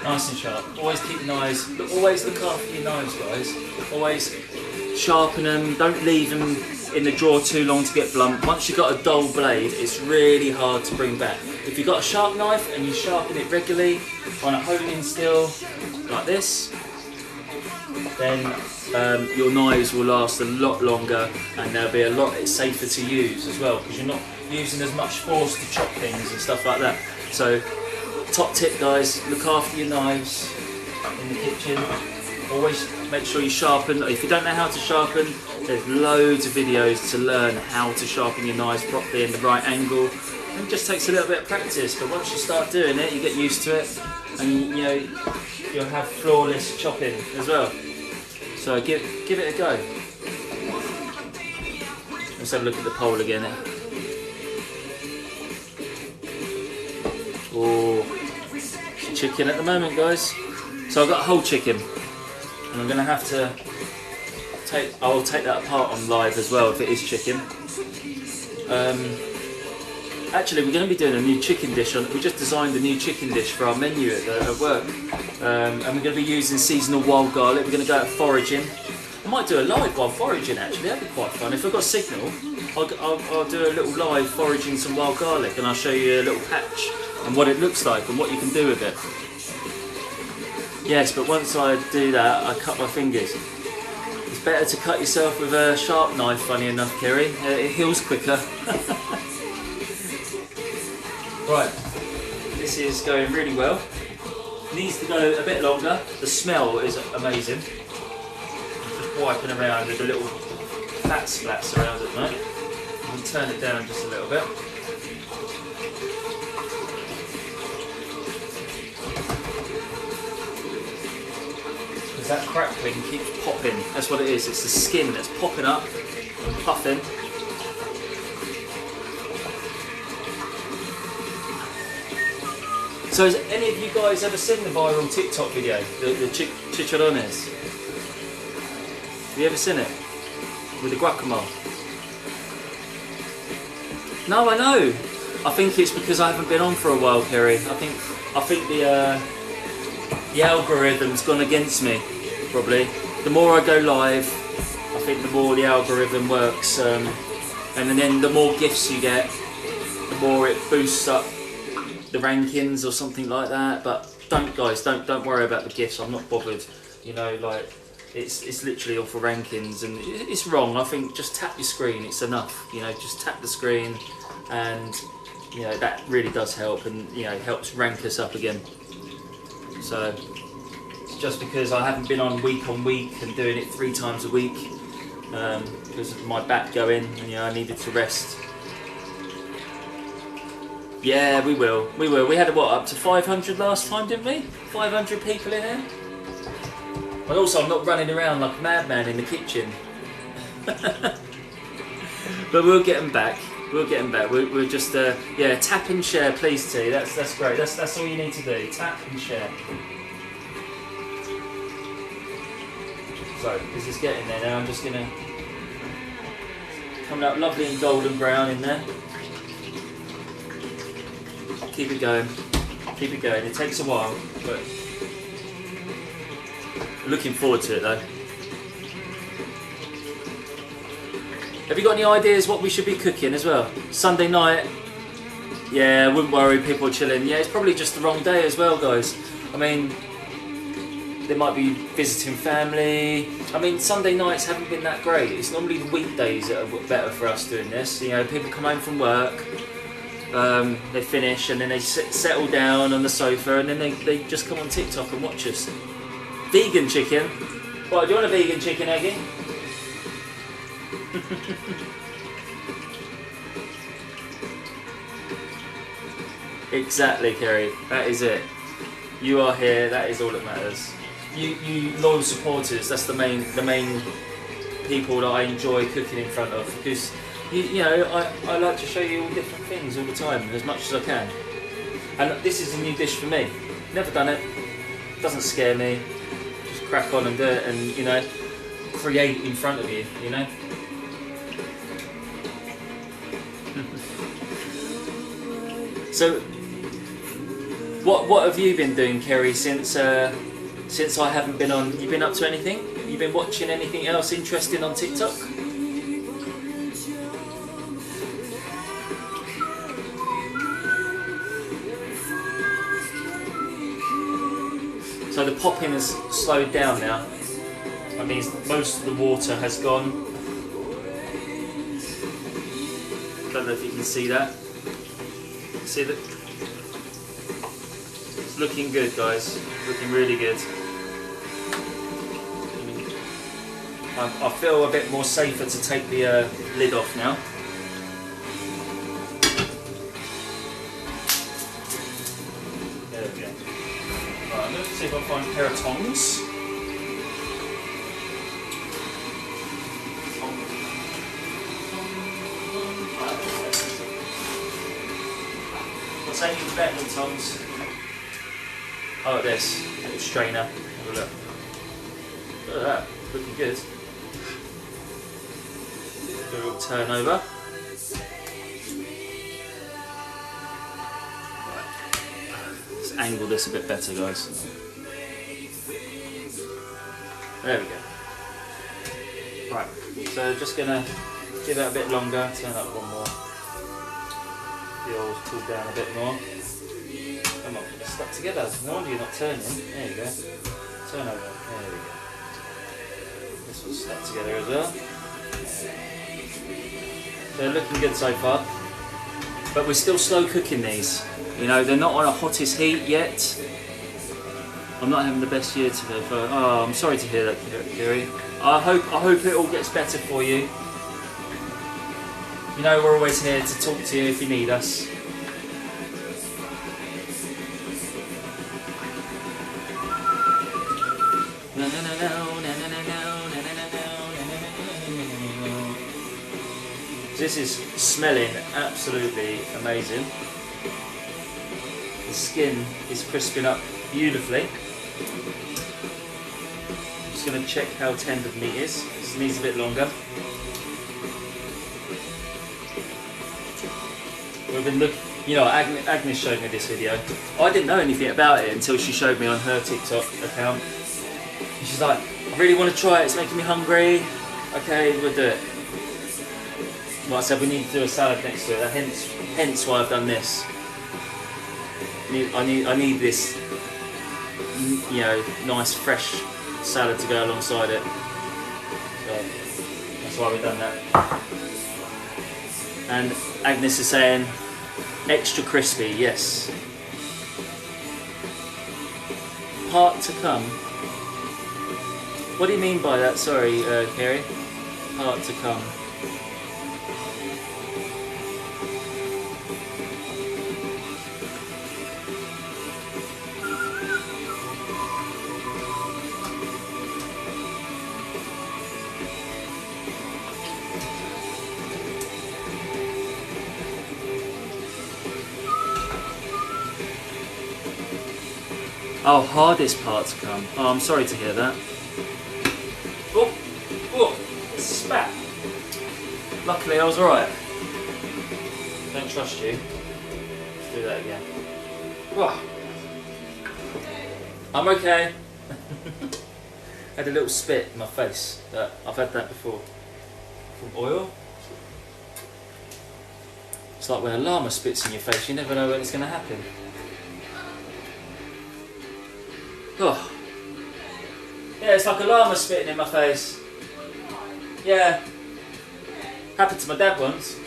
Nice and sharp. Always keep knives. Always look after your knives, guys. Always sharpen them. Don't leave them in the drawer too long to get blunt. Once you've got a dull blade, it's really hard to bring back. If you've got a sharp knife and you sharpen it regularly on a honing steel like this, then your knives will last a lot longer and they'll be a lot safer to use as well, because you're not using as much force to chop things and stuff like that. So, top tip, guys, look after your knives in the kitchen. Always make sure you sharpen. If you don't know how to sharpen, there's loads of videos to learn how to sharpen your knives properly in the right angle. It just takes a little bit of practice, but once you start doing it, you get used to it, and you know you'll have flawless chopping as well. So give it a go. Let's have a look at the pole again. Oh, chicken at the moment, guys. So I've got a whole chicken, and I'm going to have to I'll take that apart on live as well if it is chicken. Actually, we're going to be doing a new chicken dish. We just designed a new chicken dish for our menu at work, and we're going to be using seasonal wild garlic. We're going to go out foraging. I might do a live while foraging, actually. That'd be quite fun. If I've got signal, I'll do a little live foraging some wild garlic, and I'll show you a little patch and what it looks like and what you can do with it. Yes, but once I do that, I cut my fingers. It's better to cut yourself with a sharp knife, funny enough, Kerry. It heals quicker. Right, this is going really well. Needs to go a bit longer. The smell is amazing. Just wiping around with a little fat splats around at night. We'll turn it down just a little bit. because that crackling keeps popping. That's what it is. It's the skin that's popping up and puffing. So has any of you guys ever seen the viral TikTok video, the Chicharones? Have you ever seen it? With the guacamole? No, I know. I think it's because I haven't been on for a while, Kerry. I think the algorithm's gone against me, probably. The more I go live, I think the more the algorithm works, and then the more gifts you get, the more it boosts up the rankings or something like that. But don't worry about the gifts. I'm not bothered. You know, like it's literally all for rankings, and it's wrong. I think just tap your screen. It's enough. You know, just tap the screen, and you know that really does help, and you know helps rank us up again. So it's just because I haven't been on week and doing it 3 times a week because of my back going, and you know I needed to rest. Yeah, we will. We had what, up to 500 last time, didn't we? 500 people in here. And also, I'm not running around like a madman in the kitchen. But we'll get them back. We're just yeah, tap and share, please, T. That's great. That's all you need to do. Tap and share. So this is getting there now. I'm just gonna coming up lovely and golden brown in there. Keep it going. It takes a while, but looking forward to it though. Have you got any ideas what we should be cooking as well? Sunday night? Yeah, wouldn't worry, people are chilling. Yeah, it's probably just the wrong day as well, guys. I mean, they might be visiting family. I mean, Sunday nights haven't been that great. It's normally the weekdays that are better for us doing this. You know, people come home from work. They finish and then they settle down on the sofa and then they just come on TikTok and watch us. Vegan chicken. What, do you want a vegan chicken, Aggie? Exactly, Kerry. That is it. You are here. That is all that matters. You loyal supporters. That's the main people that I enjoy cooking in front of, because you know I like to show you all different things all the time as much as I can. And this is a new dish for me. Never done it. Doesn't scare me. Just crack on and do it, and you know, create in front of you. You know. So, what have you been doing, Kerry, since I haven't been on? You been up to anything? You been watching anything else interesting on TikTok? So the popping has slowed down now. That means most of the water has gone. Don't know if you can see that. See that? It's looking good, guys. Looking really good. I feel a bit more safer to take the lid off now. There we go. Right, I'm going to see if I can find a pair of tongs. What's any better than tongs? Oh, this little strainer. Have a look. Look at that. Looking good. Do a little turnover. Let's angle this a bit better, guys. There we go. Right, so just gonna give it a bit longer, turn up one more. The oils cool down a bit more. Come on, it's stuck together. No wonder you're not turning. There you go. Turn over. There we go. This one's stuck together as well. They're looking good so far. But we're still slow cooking these. You know, they're not on a hottest heat yet. I'm not having the best year today. But, oh, I'm sorry to hear that, Kerry. I hope it all gets better for you. You know, we're always here to talk to you if you need us. Na, na, na, na, this is smelling absolutely amazing. The skin is crisping up beautifully. I'm just going to check how tender the meat is. This needs a bit longer. We've been looking, you know, Agnes showed me this video. I didn't know anything about it until she showed me on her TikTok account. And she's like, I really want to try it, it's making me hungry. Okay, we'll do it. Like I said, we need to do a salad next to it, hence why I've done this. I need this, you know, nice fresh salad to go alongside it. So that's why we've done that. And Agnes is saying, extra crispy, yes. Part to come. What do you mean by that? Sorry, Kerry. Part to come. Oh, hardest part to come. Oh, I'm sorry to hear that. Oh, oh, spat. Luckily I was alright. Don't trust you. Let's do that again. Oh. I'm okay. Had a little spit in my face. I've had that before. From oil. It's like when a llama spits in your face, you never know when it's going to happen. Oh. Yeah, it's like a llama spitting in my face. Yeah. Happened to my dad once.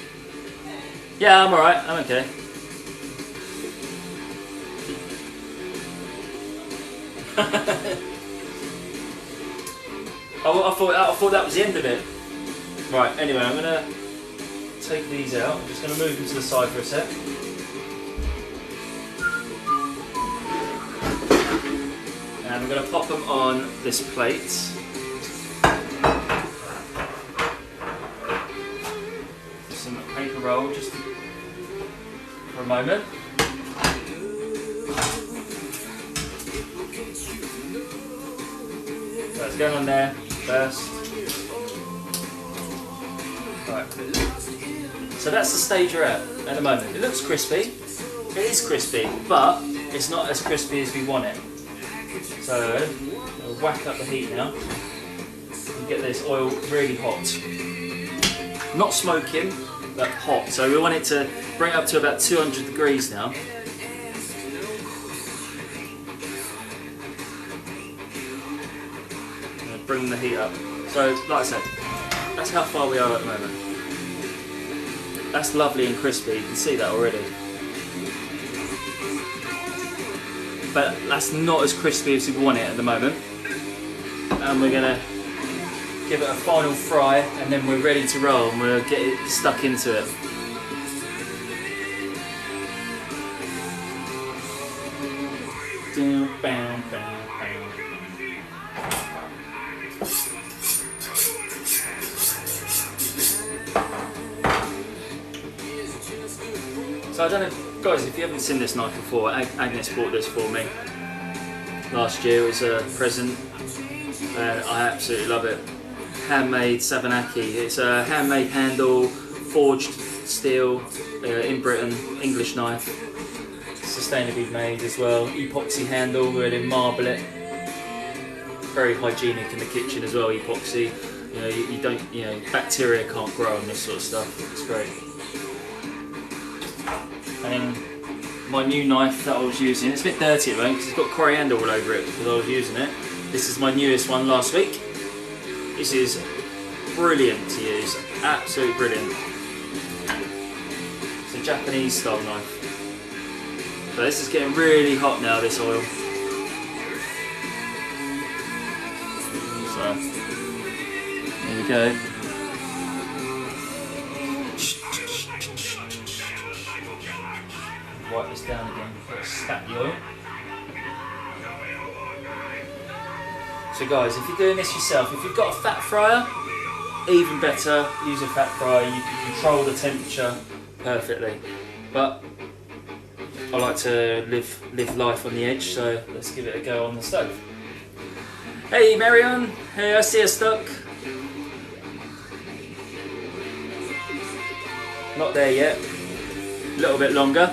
Yeah, I'm alright, I'm okay. I thought that was the end of it. Right, anyway, I'm gonna take these out. I'm just gonna move them to the side for a sec. And I'm going to pop them on this plate. Some paper roll just for a moment. So it's going on there first. Right. So that's the stage you're at the moment. It looks crispy. It is crispy, but it's not as crispy as we want it. So, we'll whack up the heat now and get this oil really hot. Not smoking, but hot. So we want it to bring it up to about 200 degrees now. And bring the heat up. So, like I said, that's how far we are at the moment. That's lovely and crispy, you can see that already. But that's not as crispy as we want it at the moment. And we're gonna give it a final fry and then we're ready to roll and we'll get it stuck into it. So I don't know, guys, if you haven't seen this knife before, Agnes bought this for me last year. It was a present. I absolutely love it. Handmade Savanaki. It's a handmade handle, forged steel in Britain, English knife. Sustainably made as well. Epoxy handle, we really marble it. Very hygienic in the kitchen as well, epoxy. You know, you don't, you know, bacteria can't grow on this sort of stuff. It's great. And then my new knife that I was using, it's a bit dirty at the moment because it's got coriander all over it because I was using it. This is my newest one last week. This is brilliant to use, absolutely brilliant. It's a Japanese style knife. So this is getting really hot now, this oil. So, there we go. Wipe this down again before I spat the oil. So guys, if you're doing this yourself, if you've got a fat fryer, even better, use a fat fryer. You can control the temperature perfectly. But I like to live life on the edge, so let's give it a go on the stove. Hey Marion, hey, I see you stuck. Not there yet. A little bit longer.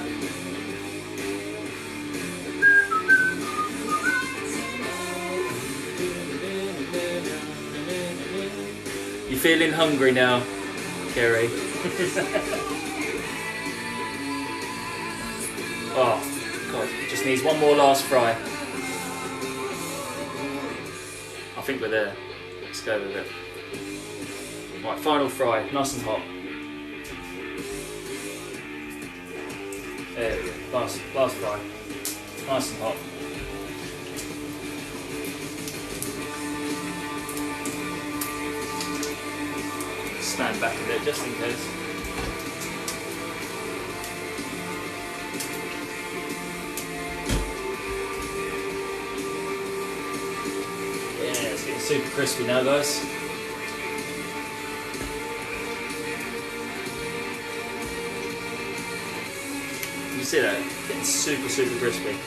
You feeling hungry now, Kerry? Oh, God, just needs one more last fry. I think we're there. Let's go with it. Right, final fry, nice and hot. There we go, last fry. Nice and hot. Stand back a bit just in case. Yeah, it's getting super crispy now, guys. You see that? Getting super crispy.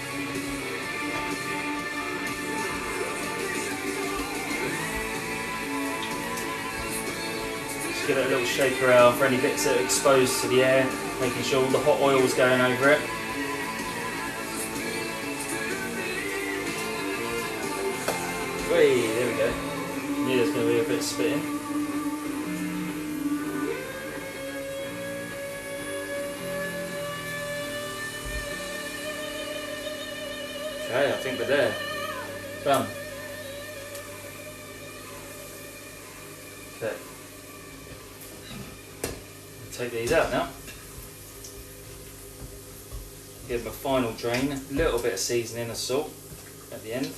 Give it a little shake around for any bits that are exposed to the air, making sure all the hot oil is going over it. Whey, there we go. Knew there's going to be a bit of spitting. Okay, I think we're there. Done. Okay. Take these out now. Give them a final drain, a little bit of seasoning and salt at the end.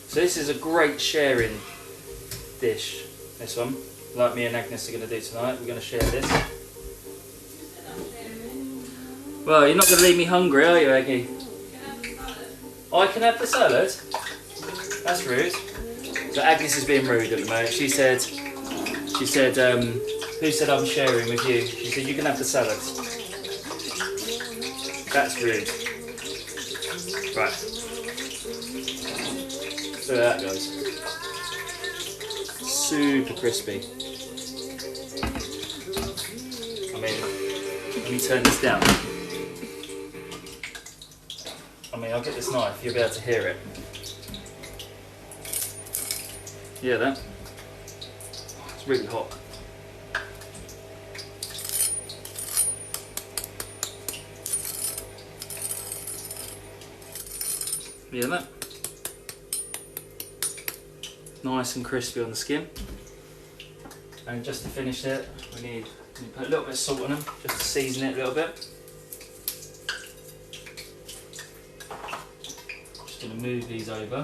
So this is a great sharing dish, this one, like me and Agnes are going to do tonight. We're going to share this. Well, you're not going to leave me hungry, are you, Aggie? I can have the salad? That's rude. So Agnes is being rude at the moment. She said, who said I'm sharing with you? She said, you can have the salad. That's rude. Right. Look at that, guys. Super crispy. I mean, let me turn this down. I mean, I'll get this knife, you'll be able to hear it. Yeah, that. It's really hot. Yeah, that. Nice and crispy on the skin. And just to finish it, we need to put a little bit of salt on them, just to season it a little bit. Just going to move these over.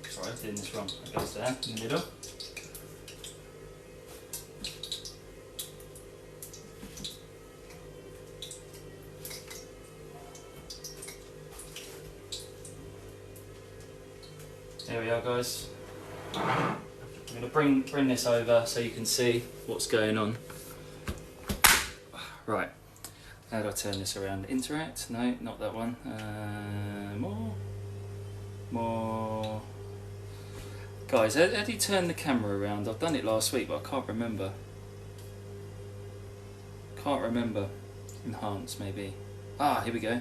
Sorry, I'm doing this wrong. It goes there in the middle. There we are, guys. I'm going to bring this over so you can see what's going on. Right. How do I turn this around? Interact? No, not that one. More. Guys, how do you turn the camera around? I've done it last week, but I can't remember. Enhance, maybe. Ah, here we go.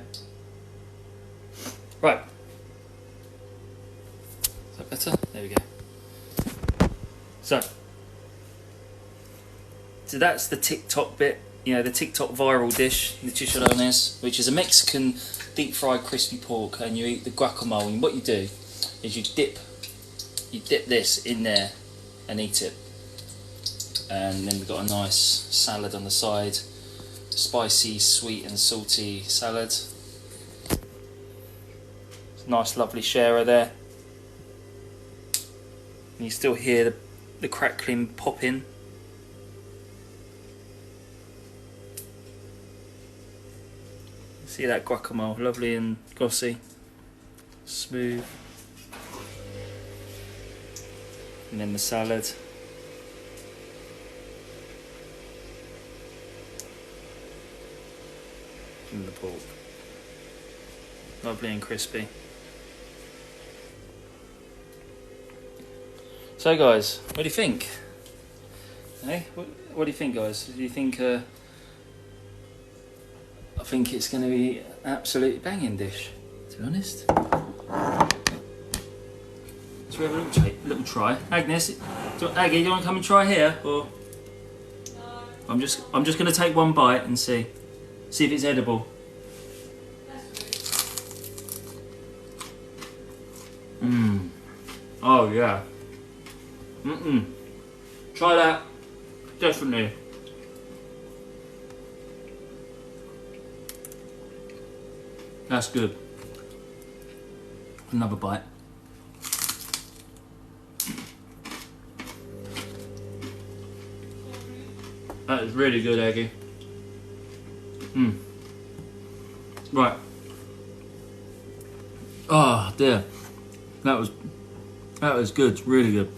Right. Is that better? There we go. So that's the TikTok bit. You know, the TikTok viral dish, the chicharrones, which is a Mexican deep fried crispy pork, and you eat the guacamole. And what you do is you dip this in there and eat it. And then we've got a nice salad on the side, spicy, sweet and salty salad. Nice lovely sharer there. And you still hear the crackling popping. See that guacamole, lovely and glossy, smooth. And then the salad. And the pork. Lovely and crispy. So guys, what do you think? Hey, what do you think, guys? Do you think I think it's going to be an absolute banging dish, to be honest. So we have a little try. Agnes, Aggie, do you want to come and try here, or? I'm just going to take one bite and see if it's edible. Mmm. Oh yeah. Try that. Definitely. That's good. Another bite. That is really good, Aggie. Right. Oh dear. That was good, really good.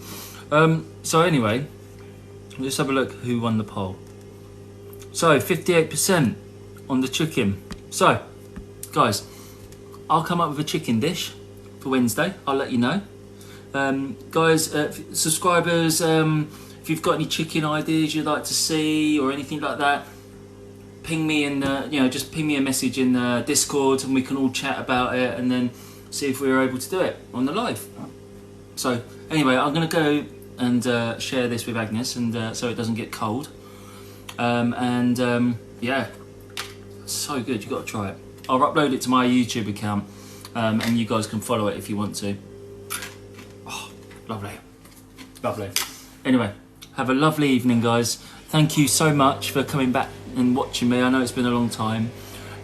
So anyway, let's have a look who won the poll. So 58% on the chicken. So, guys, I'll come up with a chicken dish for Wednesday. I'll let you know. Guys, subscribers, if you've got any chicken ideas you'd like to see or anything like that, ping me in, just ping me a message in Discord, and we can all chat about it and then see if we're able to do it on the live. So anyway, I'm going to go and share this with Agnes, and so it doesn't get cold. Yeah, so good. You've got to try it. I'll upload it to my YouTube account, and you guys can follow it if you want to. Oh, lovely. Lovely. Anyway, have a lovely evening, guys. Thank you so much for coming back and watching me. I know it's been a long time,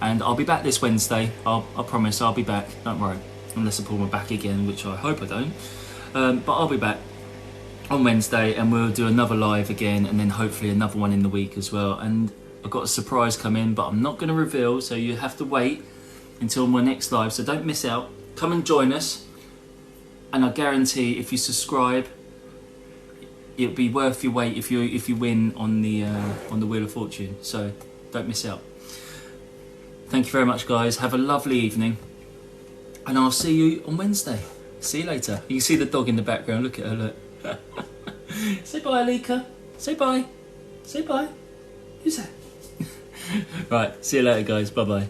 and I'll be back this Wednesday. I promise I'll be back. Don't worry, unless I pull my back again, which I hope I don't. But I'll be back on Wednesday, and we'll do another live again, and then hopefully another one in the week as well. And I've got a surprise coming, but I'm not going to reveal, so you have to wait until my next live. So don't miss out. Come and join us, and I guarantee if you subscribe, it'll be worth your wait if you win on the Wheel of Fortune. So don't miss out. Thank you very much, guys. Have a lovely evening, and I'll see you on Wednesday. See you later. You can see the dog in the background. Look at her, look. Say bye, Alika. Say bye. Say bye. Who's that? Right, see you later, guys. Bye-bye.